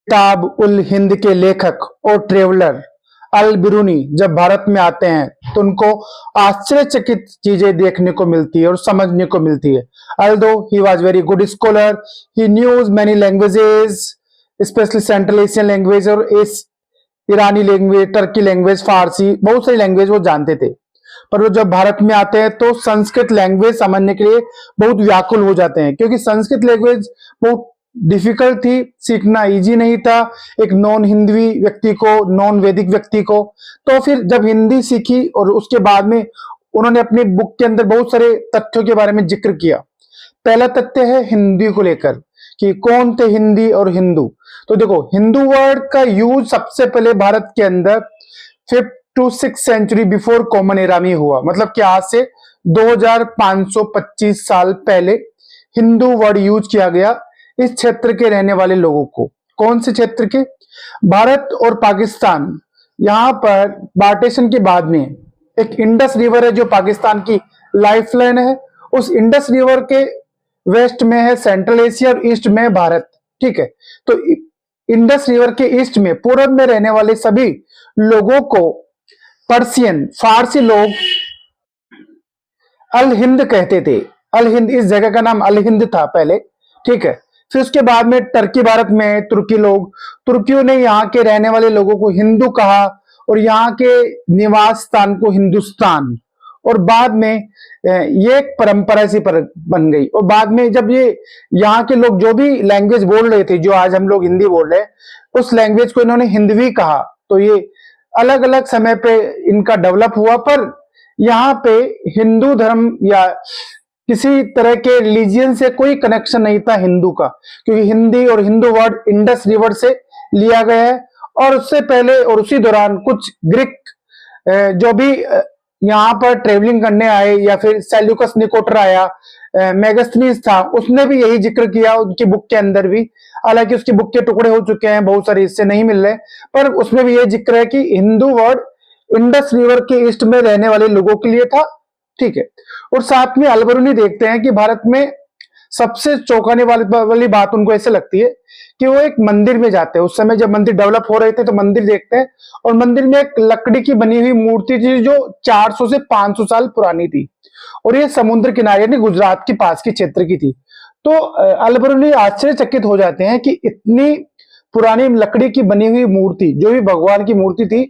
किताब उल हिंद के लेखक और ट्रेवलर अल बिरूनी जब भारत में आते हैं तो उनको आश्चर्यचकित चीजें देखने को मिलती है और समझने को मिलती है। Although he was very good scholar, he news many languages, specially central Asian language और ईरानी लैंग्वेज, टर्की लैंग्वेज, फारसी, बहुत सारी लैंग्वेज वो जानते थे। पर वो जब भारत में आते हैं तो संस्कृत लैंग्वेज समझने के लिए बहुत व्याकुल हो जाते हैं, क्योंकि संस्कृत लैंग्वेज बहुत डिफिकल्ट थी, सीखना इजी नहीं था एक नॉन हिंदी व्यक्ति को, नॉन वैदिक व्यक्ति को। तो फिर जब हिंदी सीखी और उसके बाद में उन्होंने अपनी बुक के अंदर बहुत सारे तथ्यों के बारे में जिक्र किया। पहला तथ्य है हिंदी को लेकर कि कौन थे हिंदी और हिंदू। तो देखो, हिंदू वर्ड का यूज सबसे पहले भारत के अंदर 5th to 6th century before common era में हुआ, मतलब कि आज से 2525 साल पहले हिंदू वर्ड यूज किया गया इस क्षेत्र के रहने वाले लोगों को। कौन से क्षेत्र के? भारत और पाकिस्तान, यहां पर पार्टीशन के बाद में एक इंडस रिवर है जो पाकिस्तान की लाइफलाइन है। उस इंडस रिवर के वेस्ट में है सेंट्रल एशिया और ईस्ट में भारत। ठीक है, तो इंडस रिवर के ईस्ट में पूरब में रहने वाले सभी लोगों को पर्शियन, फारसी लोग अल हिंद कहते थे। अल हिंद, इस जगह का नाम अल हिंद था पहले। ठीक है, फिर उसके बाद में टर्की भारत में तुर्की लोग, तुर्कियों ने यहाँ के रहने वाले लोगों को हिंदू कहा और यहाँ के निवास स्थान को हिंदुस्तान। और बाद में ये एक परंपरा सी बन गई। और बाद में जब ये यहाँ के लोग जो भी लैंग्वेज बोल रहे थे, जो आज हम लोग हिंदी बोल रहे हैं, उस लैंग्वेज को इन्होंने हिंदवी कहा। तो ये अलग अलग समय पे इनका डेवलप हुआ, पर यहाँ पे हिंदू धर्म या किसी तरह के रिलीजियन से कोई कनेक्शन नहीं था हिंदू का, क्योंकि हिंदी और हिंदू वर्ड इंडस रिवर से लिया गया है। और उससे पहले और उसी दौरान कुछ ग्रीक जो भी यहाँ पर ट्रेवलिंग करने आए, या फिर सेल्यूकस निकोटर आया, मेगास्थनीज था, उसने भी यही जिक्र किया उनकी बुक के अंदर भी। हालांकि उसकी बुक के टुकड़े हो चुके हैं, बहुत सारे हिस्से नहीं मिल रहे, पर उसमें भी यह जिक्र है कि हिंदू वर्ड इंडस रिवर के ईस्ट में रहने वाले लोगों के लिए था। ठीक है, और साथ में अलबरूनी देखते हैं कि भारत में सबसे चौंकाने वाली बात उनको ऐसे लगती है कि वो एक मंदिर में जाते हैं। उस समय जब मंदिर डेवलप हो रहे थे तो मंदिर देखते हैं, और मंदिर में एक लकड़ी की बनी हुई मूर्ति थी जो 400 से 500 साल पुरानी थी, और ये समुद्र किनारे यानी गुजरात के पास के क्षेत्र की थी। तो अलबरूनी आश्चर्यचकित हो जाते हैं कि इतनी पुरानी लकड़ी की बनी हुई मूर्ति, जो भी भगवान की मूर्ति थी,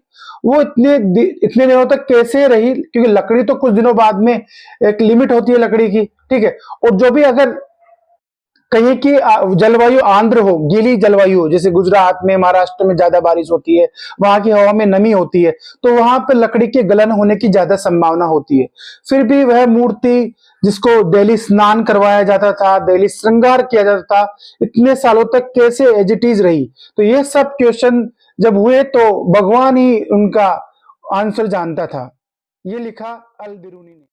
वो इतने दिनों तक कैसे रही, क्योंकि लकड़ी तो कुछ दिनों बाद में एक लिमिट होती है लकड़ी की। ठीक है, और जो भी अगर कहीं की जलवायु आंध्र हो, गीली जलवायु हो, जैसे गुजरात में, महाराष्ट्र में ज्यादा बारिश होती है, वहां की हवा में नमी होती है, तो वहां पर लकड़ी के गलन होने की ज्यादा संभावना होती है। फिर भी वह मूर्ति जिसको डेली स्नान करवाया जाता था, डेली श्रृंगार किया जाता था, इतने सालों तक कैसे एज इट इज रही? तो ये सब क्वेश्चन जब हुए तो भगवान ही उनका आंसर जानता था। ये लिखा अल बिरूनी ने।